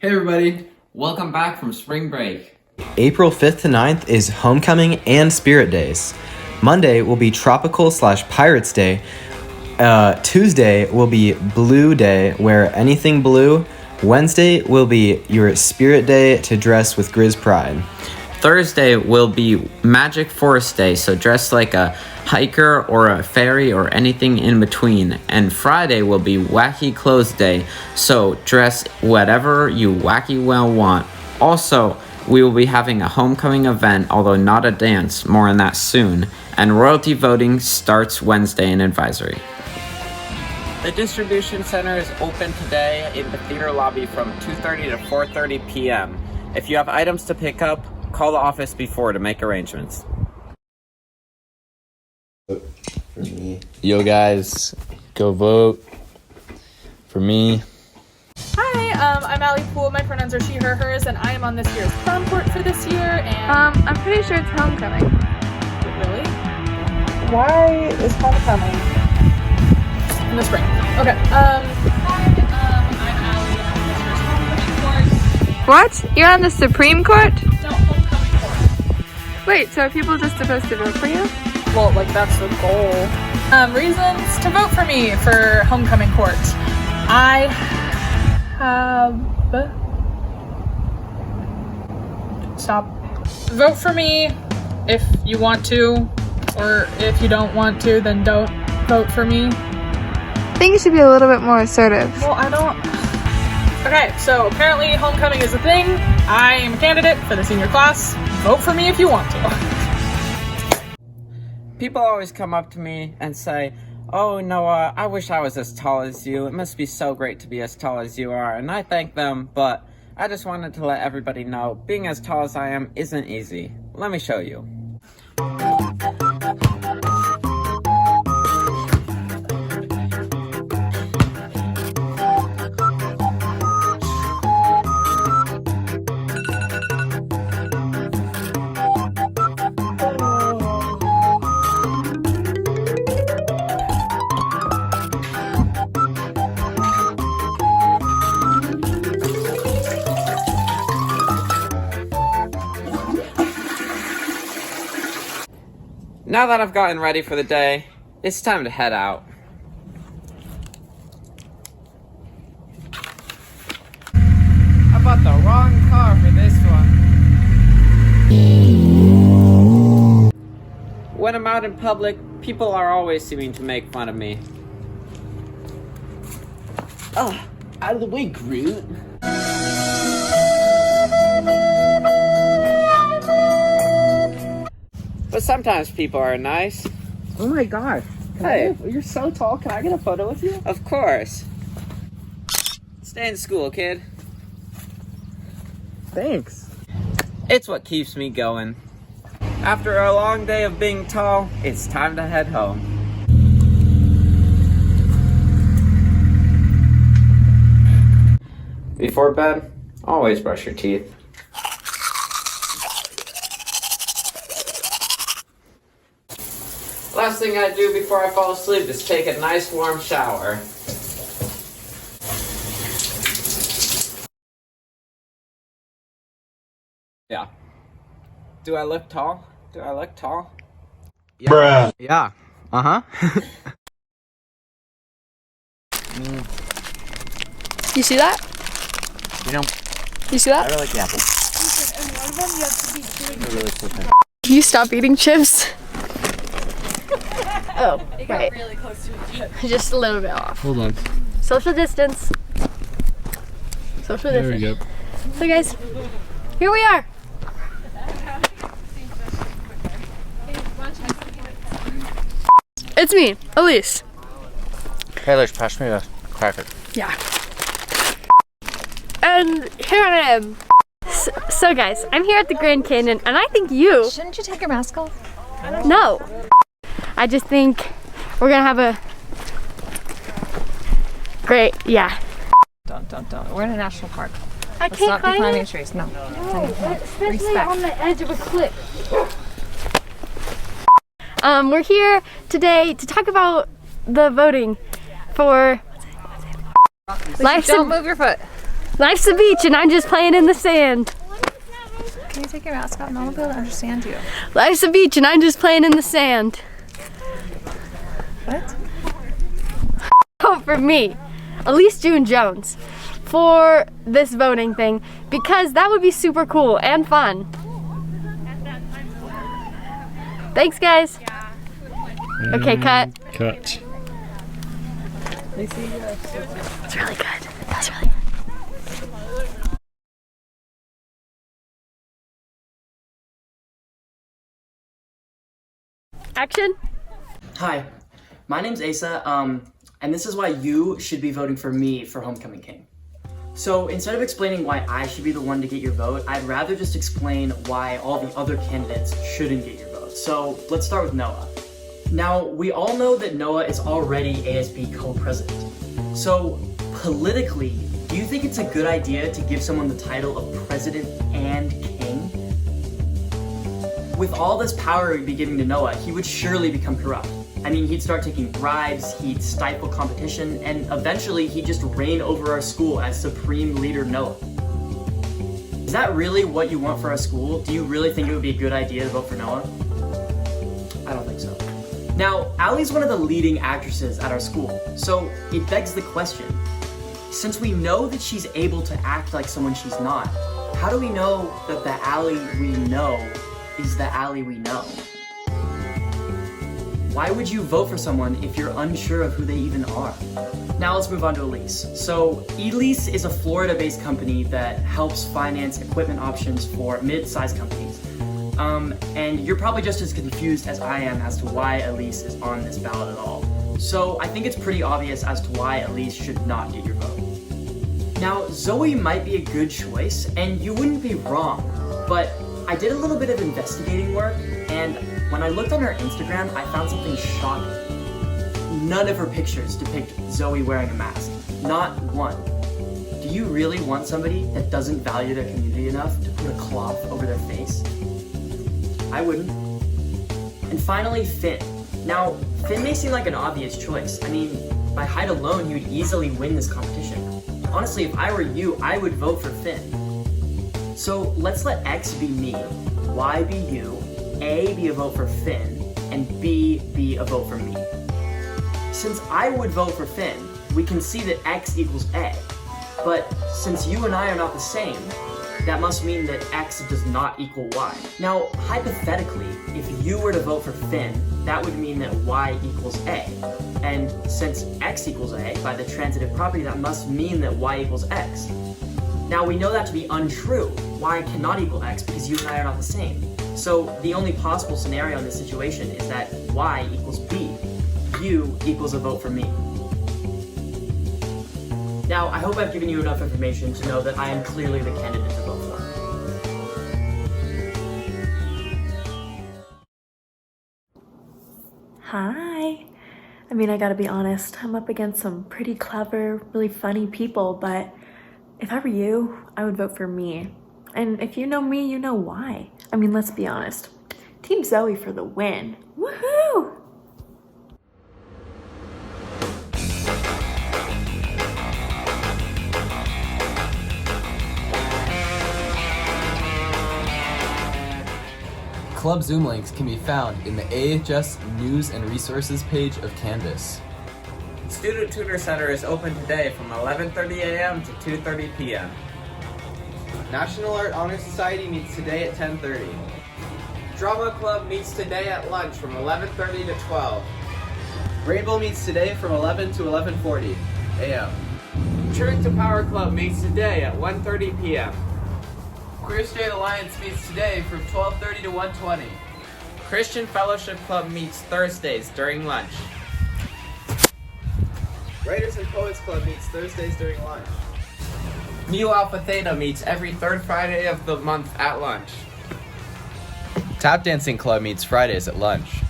Hey everybody, welcome back from spring break. April 5th to 9th is Homecoming and Spirit Days. Monday will be Tropical/Pirates Day. Tuesday will be Blue Day, wear anything blue. Wednesday will be your Spirit Day to dress with Grizz Pride. Thursday will be Magic Forest Day, so dress like a hiker or a fairy or anything in between. And Friday will be Wacky Clothes Day, so dress whatever you wacky well want. Also, we will be having a homecoming event, although not a dance, more on that soon. And royalty voting starts Wednesday in advisory. The distribution center is open today in the theater lobby from 2:30 to 4:30 p.m. If you have items to pick up, call the office before to make arrangements. For me. Yo guys, go vote for me. Hi, I'm Allie Poole. My pronouns are she, her, hers, and I am on this year's prom court for this year. And I'm pretty sure it's homecoming. really, Why is homecoming? in the spring. Okay. Hi, I'm Allie. I'm this year's homecoming court. What? You're on the Supreme Court? No, homecoming court. Wait, so are people just supposed to vote for you? Well, like that's the goal. Reasons to vote for me for homecoming court. I have. Stop. Vote for me if you want to, or if you don't want to, then don't vote for me. I think you should be a little bit more assertive. Well, I don't. Okay, so apparently homecoming is a thing. I am a candidate for the senior class. Vote for me if you want to. People always come up to me and say, "Oh, Noah, I wish I was as tall as you. It must be so great to be as tall as you are." And I thank them, but I just wanted to let everybody know being as tall as I am isn't easy. Let me show you. Now that I've gotten ready for the day, it's time to head out. I bought the wrong car for this one. When I'm out in public, people are always seeming to make fun of me. Oh, out of the way, Groot. But sometimes people are nice. Oh my god. Hey. You're so tall. Can I get a photo with you? Of course. Stay in school, kid. Thanks. It's what keeps me going. After a long day of being tall, it's time to head home. Before bed, always brush your teeth. Last thing I do before I fall asleep is take a nice warm shower. Yeah. Do I look tall? Do I look tall? Yeah. Bruh. Yeah. Uh-huh. You see that? You know, You see I that? really like the apple. Can you stop eating chips? Oh, right. Really close to each other. Just a little bit off. Hold on. Social distance. Social There we distance. go. So guys, here we are. It's me, Elise. Kailash, pass me a cracker. Yeah. And here I am. So guys, I'm here at the Grand Canyon, and I think you... Shouldn't you take your mask off? No. I just think we're gonna have a great, yeah. Don't. We're in a national park. I Let's can't not be climb climbing it. trees. No. Especially Respect. on the edge of a cliff. We're here today to talk about the voting for Don't move your foot. Life's a beach and I'm just playing in the sand. Can you take your mask off? No one will be able to understand you. Life's a beach and I'm just playing in the sand. What? Vote for me, Elise June Jones, for this voting thing because that would be super cool and fun. Thanks, guys. Okay, cut. Cut. It's really good. That was really good. Action. Hi, my name's Asa, and this is why you should be voting for me for Homecoming King. So instead of explaining why I should be the one to get your vote, I'd rather just explain why all the other candidates shouldn't get your vote. So let's start with Noah. Now, we all know that Noah is already ASB co-president. So politically, do you think it's a good idea to give someone the title of president and king? With all this power we'd be giving to Noah, he would surely become corrupt. I mean, he'd start taking bribes, he'd stifle competition, and eventually he'd just reign over our school as supreme leader Noah. Is that really what you want for our school? Do you really think it would be a good idea to vote for Noah? I don't think so. Now, Allie's one of the leading actresses at our school, so it begs the question, since we know that she's able to act like someone she's not, how do we know that the Allie we know is the Allie we know? Why would you vote for someone if you're unsure of who they even are? Now let's move on to Elise. So Elise is a Florida-based company that helps finance equipment options for mid-sized companies. And you're probably just as confused as I am as to why Elise is on this ballot at all. So I think it's pretty obvious as to why Elise should not get your vote. Now, Zoe might be a good choice, and you wouldn't be wrong, but I did a little bit of investigating work, and when I looked on her Instagram, I found something shocking. None of her pictures depict Zoe wearing a mask. Not one. Do you really want somebody that doesn't value their community enough to put a cloth over their face? I wouldn't. And finally, Finn. Now, Finn may seem like an obvious choice. I mean, by height alone, he would easily win this competition. Honestly, if I were you, I would vote for Finn. So let's let X be me, Y be you, A be a vote for Finn, and B be a vote for me. Since I would vote for Finn, we can see that X equals A. But since you and I are not the same, that must mean that X does not equal Y. Now, hypothetically, if you were to vote for Finn, that would mean that Y equals A. And since X equals A, by the transitive property, that must mean that Y equals X. Now, we know that to be untrue. Y cannot equal X because you and I are not the same. So the only possible scenario in this situation is that Y equals B. U equals a vote for me. Now, I hope I've given you enough information to know that I am clearly the candidate to vote for. Hi. I mean, I gotta be honest, I'm up against some pretty clever, really funny people, but if I were you, I would vote for me. And if you know me, you know why. I mean, let's be honest. Team Zoe for the win. Woohoo! Club Zoom links can be found in the AHS News and Resources page of Canvas. Student Tutor Center is open today from 11:30 a.m. to 2:30 p.m. National Art Honor Society meets today at 10:30. Drama Club meets today at lunch from 11:30 to 12. Rainbow meets today from 11 to 11:40 a.m. Truth to Power Club meets today at 1:30 p.m. Queer State Alliance meets today from 12:30 to 1:20. Christian Fellowship Club meets Thursdays during lunch. Writers and Poets Club meets Thursdays during lunch. Mu Alpha Theta meets every third Friday of the month at lunch. Tap Dancing Club meets Fridays at lunch.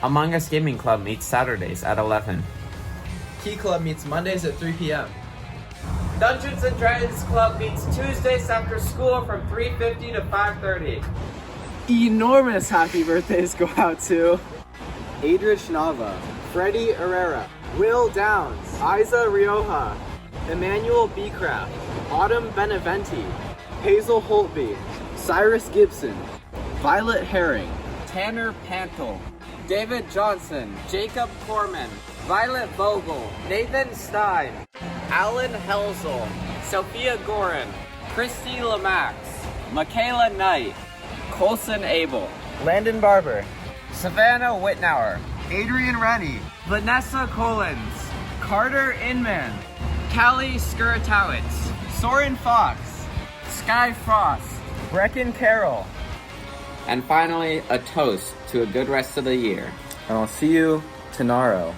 Among Us Gaming Club meets Saturdays at 11. Key Club meets Mondays at 3 p.m. Dungeons and Dragons Club meets Tuesdays after school from 3:50 to 5:30. Enormous happy birthdays go out to Adrian Nava, Freddie Herrera, Will Downs, Isa Rioja, Emmanuel Becraft, Autumn Beneventi, Hazel Holtby, Cyrus Gibson, Violet Herring, Tanner Pantel, David Johnson, Jacob Corman, Violet Vogel, Nathan Stein, Alan Helzel, Sophia Gorin, Christy Lamax, Michaela Knight, Colson Abel, Landon Barber, Savannah Whitnauer, Adrian Rennie, Vanessa Collins, Carter Inman, Callie Skuratowitz, Soren Fox, Sky Frost, Brecken Carroll. and finally a toast to a good rest of the year. And I'll see you tomorrow.